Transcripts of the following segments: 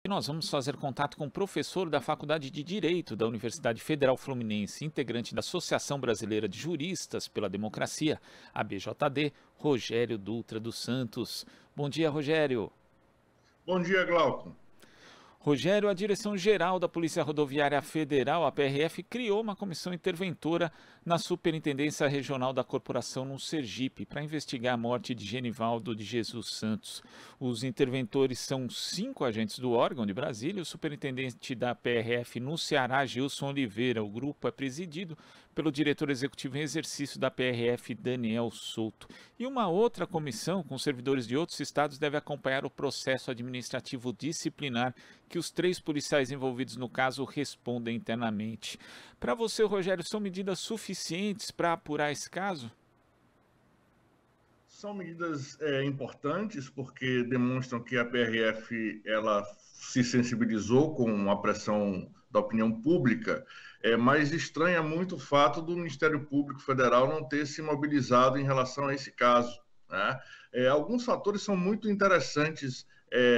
E nós vamos fazer contato com o professor da Faculdade de Direito da Universidade Federal Fluminense, integrante da Associação Brasileira de Juristas pela Democracia, a BJD, Rogério Dutra dos Santos. Bom dia, Rogério. Bom dia, Glauco. Rogério, a Direção-Geral da Polícia Rodoviária Federal, a PRF, criou uma comissão interventora na Superintendência Regional da Corporação no Sergipe para investigar a morte de Genivaldo de Jesus Santos. Os interventores são 5 agentes do órgão de Brasília, o superintendente da PRF no Ceará, Gilson Oliveira. O grupo é presidido pelo diretor executivo em exercício da PRF, Daniel Souto. E uma outra comissão, com servidores de outros estados, deve acompanhar o processo administrativo disciplinar que os 3 policiais envolvidos no caso respondem internamente. Para você, Rogério, são medidas suficientes para apurar esse caso? São medidas importantes porque demonstram que a PRF ela se sensibilizou com a pressão da opinião pública, mas estranha muito o fato do Ministério Público Federal não ter se mobilizado em relação a esse caso, né? Alguns fatores são muito interessantes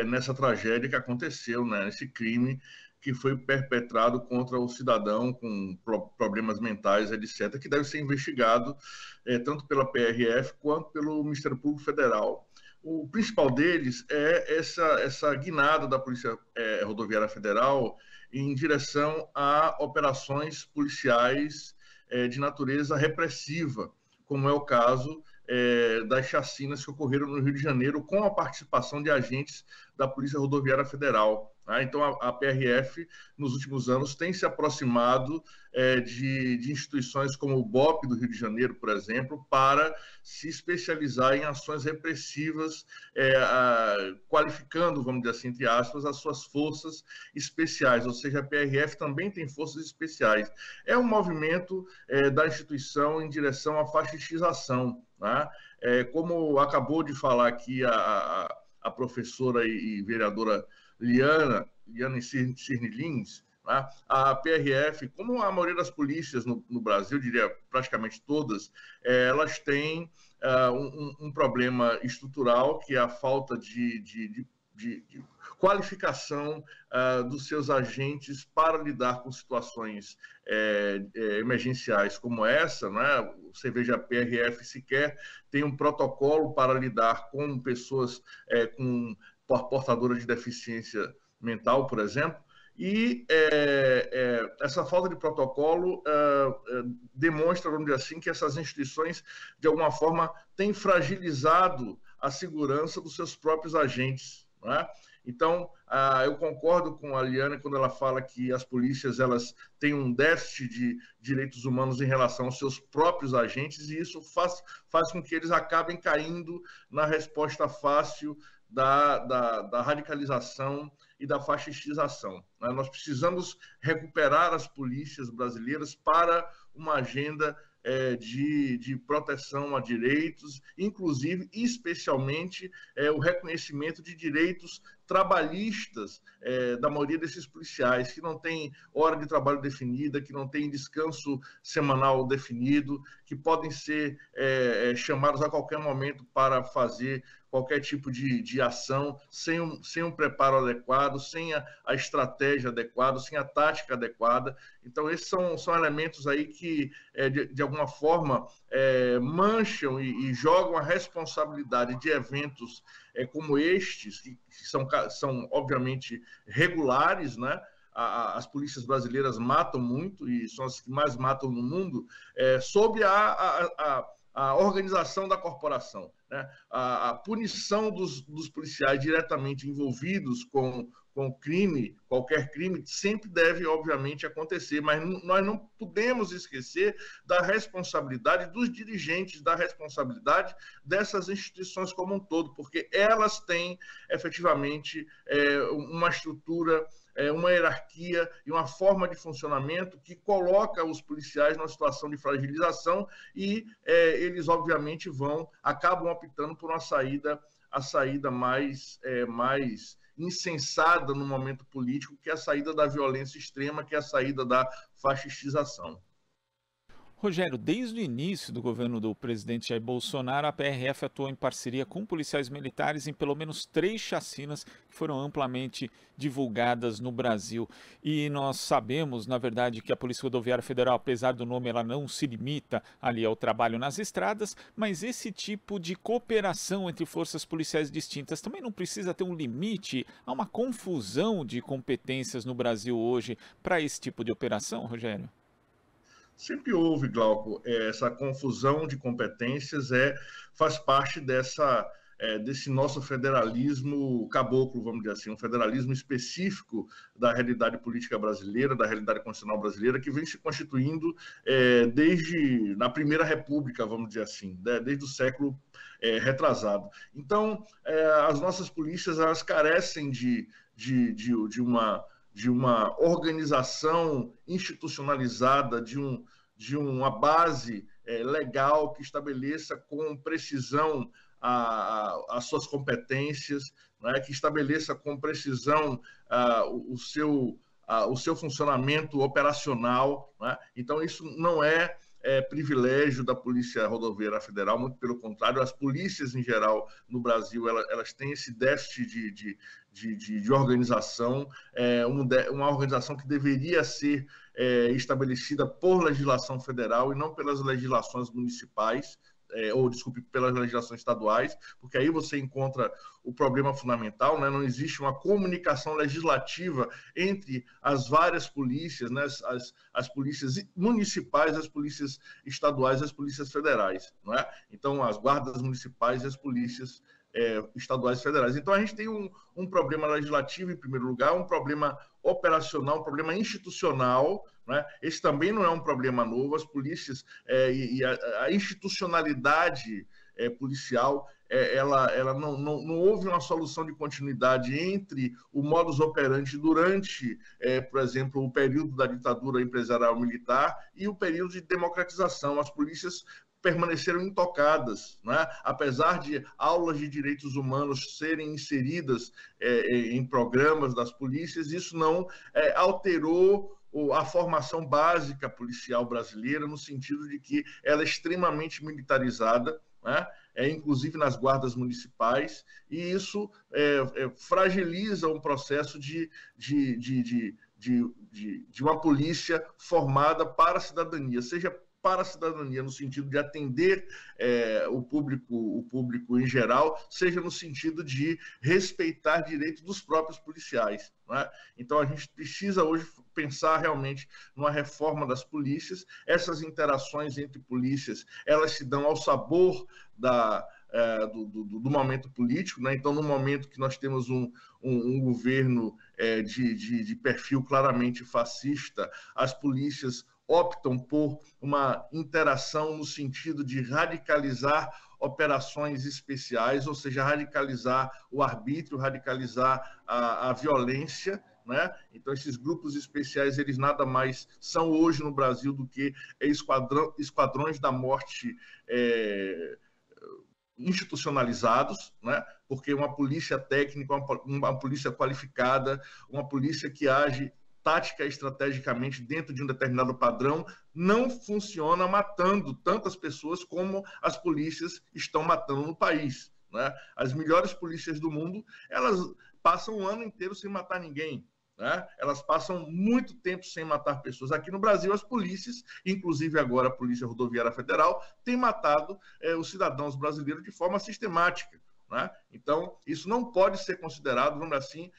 nessa tragédia que aconteceu, né, nesse crime que foi perpetrado contra o cidadão com problemas mentais, etc., que deve ser investigado tanto pela PRF quanto pelo Ministério Público Federal. O principal deles é essa guinada da Polícia Rodoviária Federal em direção a operações policiais de natureza repressiva, como é o caso das chacinas que ocorreram no Rio de Janeiro com a participação de agentes da Polícia Rodoviária Federal. Então, a PRF, nos últimos anos, tem se aproximado de instituições como o BOP do Rio de Janeiro, por exemplo, para se especializar em ações repressivas, qualificando, vamos dizer assim, entre aspas, as suas forças especiais, ou seja, a PRF também tem forças especiais. É um movimento da instituição em direção à faxistização, né? Como acabou de falar aqui a professora e vereadora Liana Cirne Lins, né? A PRF, como a maioria das polícias no Brasil, diria praticamente todas, elas têm um problema estrutural, que é a falta de qualificação dos seus agentes para lidar com situações emergenciais como essa, né? Você veja, a PRF sequer tem um protocolo para lidar com pessoas com portadoras de deficiência mental, por exemplo, e essa falta de protocolo demonstra, vamos dizer assim, que essas instituições, de alguma forma, têm fragilizado a segurança dos seus próprios agentes, não é? Então, eu concordo com a Liana quando ela fala que as polícias elas têm um déficit de direitos humanos em relação aos seus próprios agentes, e isso faz com que eles acabem caindo na resposta fácil da radicalização e da faxistização. Nós precisamos recuperar as polícias brasileiras para uma agenda de proteção a direitos, inclusive, especialmente, o reconhecimento de direitos trabalhistas da maioria desses policiais, que não tem hora de trabalho definida, que não tem descanso semanal definido, que podem ser chamados a qualquer momento para fazer qualquer tipo de ação, sem um preparo adequado, sem a estratégia adequada, sem a tática adequada. Então, esses são elementos aí que, de alguma forma, mancham e jogam a responsabilidade de eventos como estes, que são obviamente regulares, né? As polícias brasileiras matam muito, e são as que mais matam no mundo, sob a organização da corporação, né? A punição dos policiais diretamente envolvidos com crime, qualquer crime, sempre deve, obviamente, acontecer, mas nós não podemos esquecer da responsabilidade dos dirigentes, da responsabilidade dessas instituições como um todo, porque elas têm, efetivamente, uma estrutura, uma hierarquia e uma forma de funcionamento que coloca os policiais numa situação de fragilização, e eles, obviamente, acabam optando por a saída mais insensada no momento político, que é a saída da violência extrema, que é a saída da faxistização. Rogério, desde o início do governo do presidente Jair Bolsonaro, a PRF atuou em parceria com policiais militares em pelo menos 3 chacinas que foram amplamente divulgadas no Brasil. E nós sabemos, na verdade, que a Polícia Rodoviária Federal, apesar do nome, ela não se limita ali ao trabalho nas estradas, mas esse tipo de cooperação entre forças policiais distintas também não precisa ter um limite a uma confusão de competências no Brasil hoje para esse tipo de operação, Rogério? Sempre houve, Glauco, essa confusão de competências, faz parte desse nosso federalismo caboclo, vamos dizer assim, um federalismo específico da realidade política brasileira, da realidade constitucional brasileira, que vem se constituindo desde na Primeira República, vamos dizer assim, desde o século retrasado. Então, as nossas polícias, elas carecem de uma organização institucionalizada, de uma base legal que estabeleça com precisão as suas competências, né, que estabeleça com precisão o seu funcionamento operacional, né? Então, isso não é privilégio da Polícia Rodoviária Federal, muito pelo contrário, as polícias em geral no Brasil, elas têm esse déficit de organização, uma organização que deveria ser estabelecida por legislação federal e não pelas legislações municipais, pelas legislações estaduais, porque aí você encontra o problema fundamental, né? Não existe uma comunicação legislativa entre as várias polícias, né? As polícias municipais, as polícias estaduais e as polícias federais, não é? Então, as guardas municipais e as polícias estaduais e federais. Então, a gente tem um problema legislativo, em primeiro lugar, um problema operacional, um problema institucional, né? Esse também não é um problema novo. As polícias e a institucionalidade policial, ela não houve uma solução de continuidade entre o modus operandi durante, por exemplo, o período da ditadura empresarial militar e o período de democratização. As polícias permaneceram intocadas, né? Apesar de aulas de direitos humanos serem inseridas em programas das polícias, isso não alterou a formação básica policial brasileira, no sentido de que ela é extremamente militarizada, né? Inclusive nas guardas municipais, e isso fragiliza um processo de uma polícia formada para a cidadania, seja para a cidadania no sentido de atender o público em geral, seja no sentido de respeitar direitos dos próprios policiais, né? Então, a gente precisa hoje pensar realmente numa reforma das polícias. Essas interações entre polícias, elas se dão ao sabor do momento político, né? Então, no momento que nós temos um governo de perfil claramente fascista, as polícias optam por uma interação no sentido de radicalizar operações especiais, ou seja, radicalizar o arbítrio, radicalizar a violência, né? Então, esses grupos especiais, eles nada mais são hoje no Brasil do que esquadrões da morte institucionalizados, né? Porque uma polícia técnica, uma polícia qualificada, uma polícia que age tática e estrategicamente dentro de um determinado padrão, não funciona matando tantas pessoas como as polícias estão matando no país, né? As melhores polícias do mundo, elas passam o ano inteiro sem matar ninguém, né? Elas passam muito tempo sem matar pessoas. Aqui no Brasil, as polícias, inclusive agora a Polícia Rodoviária Federal, têm matado os cidadãos brasileiros de forma sistemática, né? Então, isso não pode ser considerado, vamos assim,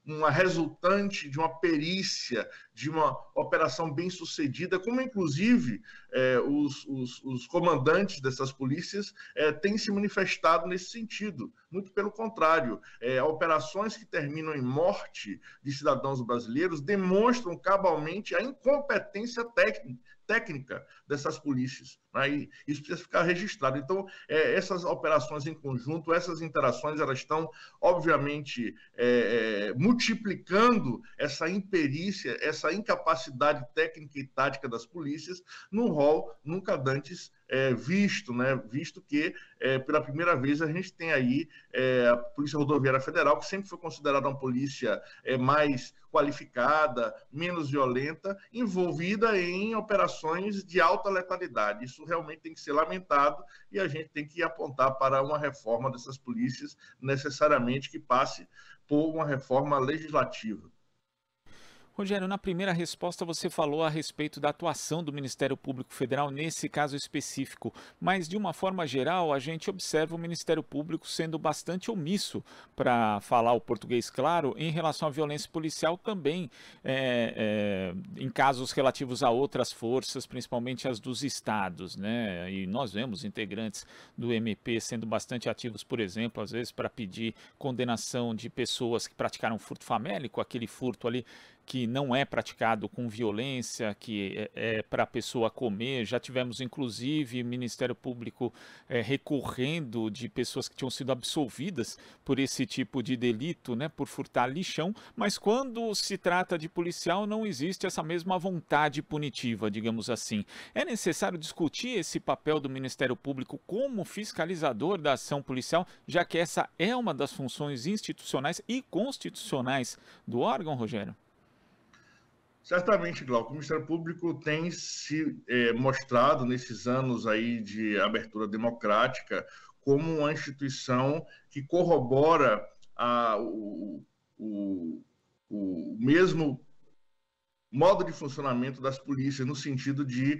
uma resultante de uma perícia, de uma operação bem sucedida, como inclusive os comandantes dessas polícias têm se manifestado nesse sentido. Muito pelo contrário, operações que terminam em morte de cidadãos brasileiros demonstram cabalmente a incompetência técnica dessas polícias, né? E isso precisa ficar registrado. Então, essas operações em conjunto, essas interações, elas estão, obviamente, multiplicando essa imperícia, essa incapacidade técnica e tática das polícias num rol nunca antes visto, né? Visto que, pela primeira vez, a gente tem aí a Polícia Rodoviária Federal, que sempre foi considerada uma polícia mais qualificada, menos violenta, envolvida em operações de alta letalidade. Isso realmente tem que ser lamentado e a gente tem que apontar para uma reforma dessas polícias, necessariamente que passe por uma reforma legislativa. Rogério, na primeira resposta você falou a respeito da atuação do Ministério Público Federal nesse caso específico, mas de uma forma geral a gente observa o Ministério Público sendo bastante omisso, para falar o português claro, em relação à violência policial também, em casos relativos a outras forças, principalmente as dos estados, né? E nós vemos integrantes do MP sendo bastante ativos, por exemplo, às vezes para pedir condenação de pessoas que praticaram furto famélico, aquele furto ali que não é praticado com violência, que é para a pessoa comer. Já tivemos, inclusive, o Ministério Público recorrendo de pessoas que tinham sido absolvidas por esse tipo de delito, né, por furtar lixão, mas quando se trata de policial não existe essa mesma vontade punitiva, digamos assim. É necessário discutir esse papel do Ministério Público como fiscalizador da ação policial, já que essa é uma das funções institucionais e constitucionais do órgão, Rogério? Certamente, Glauco, o Ministério Público tem se mostrado nesses anos aí de abertura democrática como uma instituição que corrobora o mesmo modo de funcionamento das polícias, no sentido de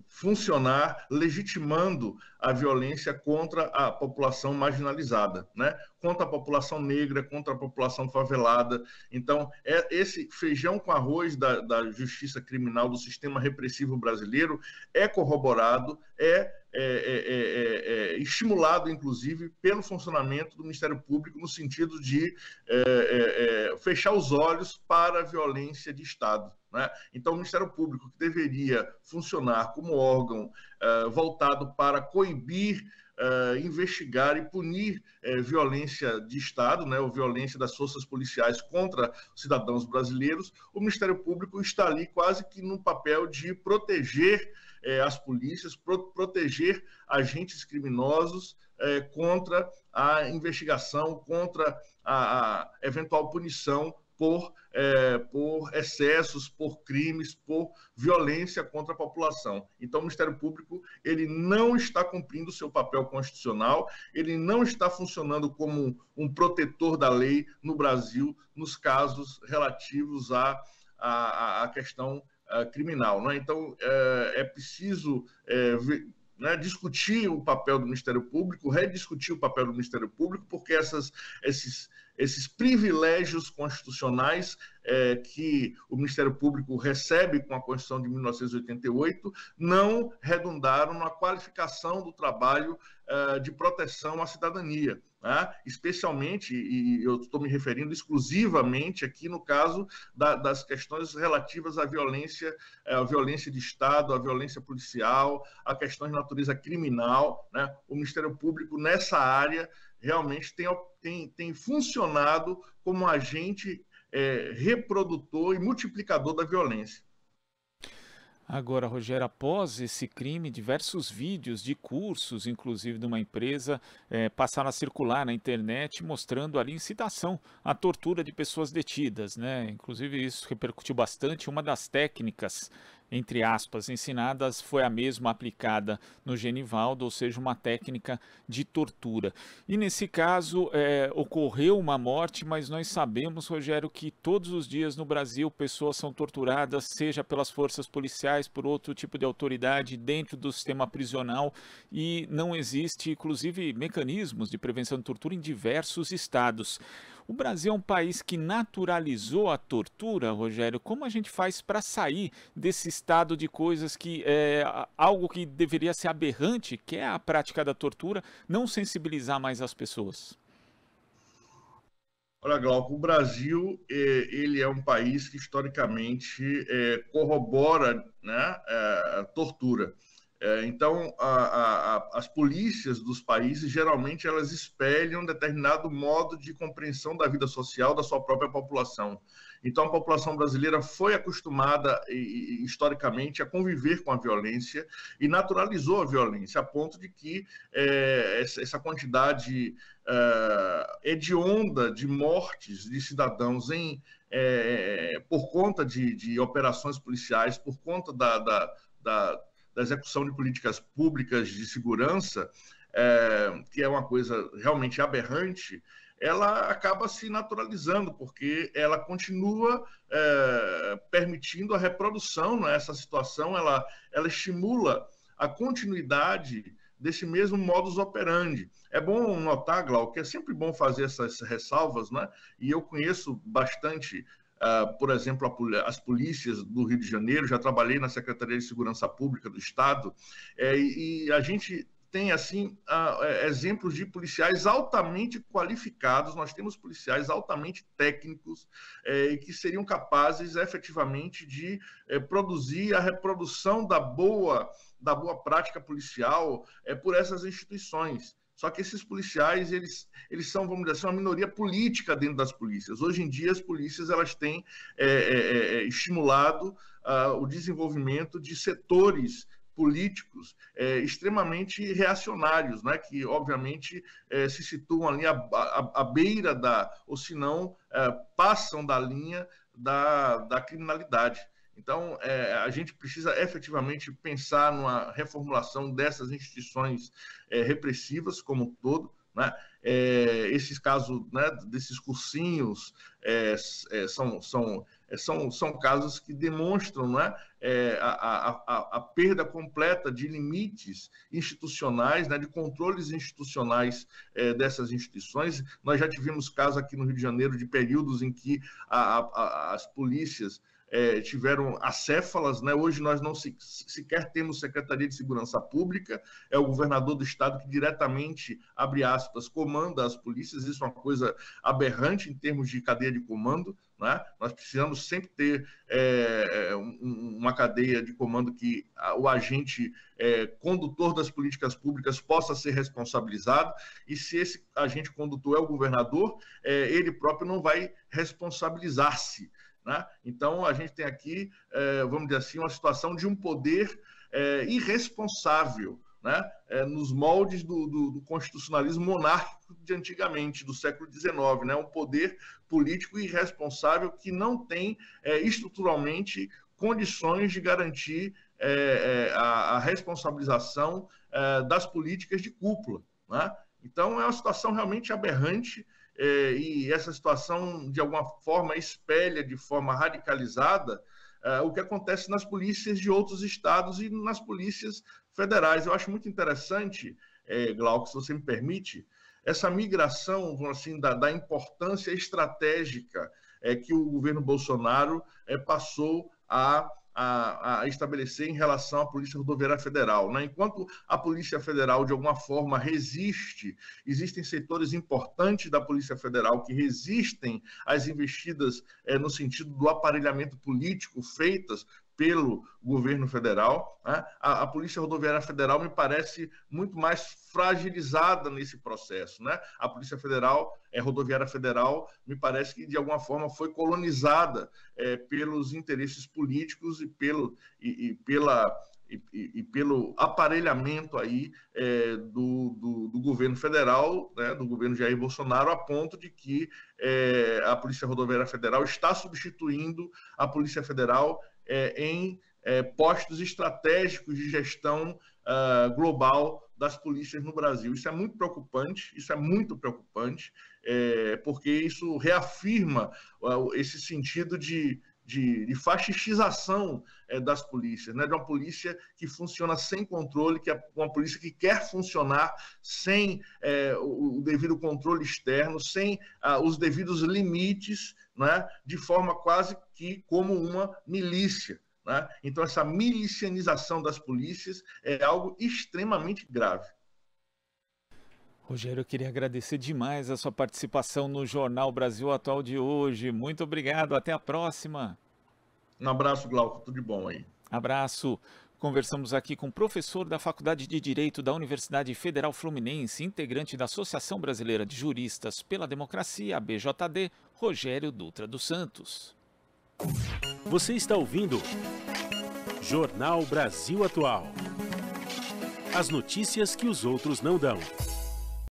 funcionar legitimando a violência contra a população marginalizada, né? Contra a população negra, contra a população favelada. Então, esse feijão com arroz da justiça criminal, do sistema repressivo brasileiro, é corroborado, estimulado, inclusive, pelo funcionamento do Ministério Público, no sentido de fechar os olhos para a violência de Estado, né? Então, o Ministério Público, que deveria funcionar como órgão voltado para coibir, investigar e punir violência de Estado, né, ou violência das forças policiais contra cidadãos brasileiros, o Ministério Público está ali quase que no papel de proteger as polícias, proteger agentes criminosos contra a investigação, contra a eventual punição por excessos, por crimes, por violência contra a população. Então, o Ministério Público ele não está cumprindo o seu papel constitucional, ele não está funcionando como um protetor da lei no Brasil, nos casos relativos à questão criminal, né? Então, é preciso discutir o papel do Ministério Público, rediscutir o papel do Ministério Público, porque esses privilégios constitucionais que o Ministério Público recebe com a Constituição de 1988 não redundaram na qualificação do trabalho de proteção à cidadania, né? Especialmente, e eu estou me referindo exclusivamente aqui no caso das questões relativas à violência de Estado, à violência policial, a questões de natureza criminal, né? O Ministério Público, nessa área, realmente tem funcionado como agente reprodutor e multiplicador da violência. Agora, Rogério, após esse crime, diversos vídeos de cursos, inclusive de uma empresa, passaram a circular na internet, mostrando ali incitação à tortura de pessoas detidas, né? Inclusive isso repercutiu bastante. Uma das técnicas, entre aspas, ensinadas foi a mesma aplicada no Genivaldo, ou seja, uma técnica de tortura. E nesse caso ocorreu uma morte, mas nós sabemos, Rogério, que todos os dias no Brasil pessoas são torturadas, seja pelas forças policiais, por outro tipo de autoridade dentro do sistema prisional, e não existe, inclusive, mecanismos de prevenção de tortura em diversos estados. O Brasil é um país que naturalizou a tortura, Rogério. Como a gente faz para sair desse estado de coisas que é algo que deveria ser aberrante, que é a prática da tortura, não sensibilizar mais as pessoas? Olha, Glauco, o Brasil ele é um país que historicamente corrobora, né, a tortura. Então, as polícias dos países, geralmente, elas espelham um determinado modo de compreensão da vida social da sua própria população. Então, a população brasileira foi acostumada, historicamente, a conviver com a violência e naturalizou a violência, a ponto de que essa quantidade hedionda de mortes de cidadãos por conta de operações policiais, por conta da execução de políticas públicas de segurança, que é uma coisa realmente aberrante, ela acaba se naturalizando, porque ela continua permitindo a reprodução, né? Essa situação ela estimula a continuidade desse mesmo modus operandi. É bom notar, Glauco, que é sempre bom fazer essas ressalvas, né? E eu conheço bastante, por exemplo, as polícias do Rio de Janeiro, já trabalhei na Secretaria de Segurança Pública do Estado, e a gente tem, assim, exemplos de policiais altamente qualificados, nós temos policiais altamente técnicos e que seriam capazes, efetivamente, de produzir a reprodução da boa prática policial por essas instituições. Só que esses policiais, eles são, vamos dizer assim, uma minoria política dentro das polícias. Hoje em dia, as polícias elas têm estimulado o desenvolvimento de setores políticos extremamente reacionários, né? Que, obviamente, se situam ali à beira ou se não, passam da linha da criminalidade. Então, a gente precisa efetivamente pensar numa reformulação dessas instituições repressivas como um todo, né? Esses casos, né, desses cursinhos são casos que demonstram, né, a perda completa de limites institucionais, né, de controles institucionais dessas instituições. Nós já tivemos casos aqui no Rio de Janeiro de períodos em que as polícias tiveram acéfalas, né? Hoje nós não sequer temos Secretaria de Segurança Pública, é o governador do estado que diretamente, abre aspas, comanda as polícias. Isso é uma coisa aberrante em termos de cadeia de comando, né? Nós precisamos sempre ter uma cadeia de comando que o agente condutor das políticas públicas possa ser responsabilizado, e se esse agente condutor é o governador, ele próprio não vai responsabilizar-se, né? Então, a gente tem aqui, vamos dizer assim, uma situação de um poder irresponsável, né? Nos moldes do constitucionalismo monárquico de antigamente, do século XIX, né? Um poder político irresponsável que não tem estruturalmente condições de garantir a responsabilização das políticas de cúpula, né? Então, é uma situação realmente aberrante. E essa situação, de alguma forma, espelha de forma radicalizada o que acontece nas polícias de outros estados e nas polícias federais. Eu acho muito interessante, Glauco, se você me permite, essa migração, assim, da importância estratégica que o governo Bolsonaro passou a estabelecer em relação à Polícia Rodoviária Federal, né? Enquanto a Polícia Federal, de alguma forma, resiste, existem setores importantes da Polícia Federal que resistem às investidas no sentido do aparelhamento político feitas pelo governo federal, né? A Polícia Rodoviária Federal me parece muito mais fragilizada nesse processo, né? A Polícia Rodoviária Federal, me parece que, de alguma forma, foi colonizada pelos interesses políticos e pelo aparelhamento aí do governo federal, né, do governo Jair Bolsonaro, a ponto de que a Polícia Rodoviária Federal está substituindo a Polícia Federal em postos estratégicos de gestão global das polícias no Brasil. Isso é muito preocupante, porque isso reafirma esse sentido de faxixização das polícias, né? De uma polícia que funciona sem controle, que é uma polícia que quer funcionar sem o devido controle externo, sem os devidos limites, né? De forma quase que como uma milícia, né? Então, essa milicianização das polícias é algo extremamente grave. Rogério, eu queria agradecer demais a sua participação no Jornal Brasil Atual de hoje. Muito obrigado, até a próxima. Um abraço, Glauco, tudo de bom aí. Abraço. Conversamos aqui com o professor da Faculdade de Direito da Universidade Federal Fluminense, integrante da Associação Brasileira de Juristas pela Democracia, a BJD, Rogério Dutra dos Santos. Você está ouvindo Jornal Brasil Atual. As notícias que os outros não dão.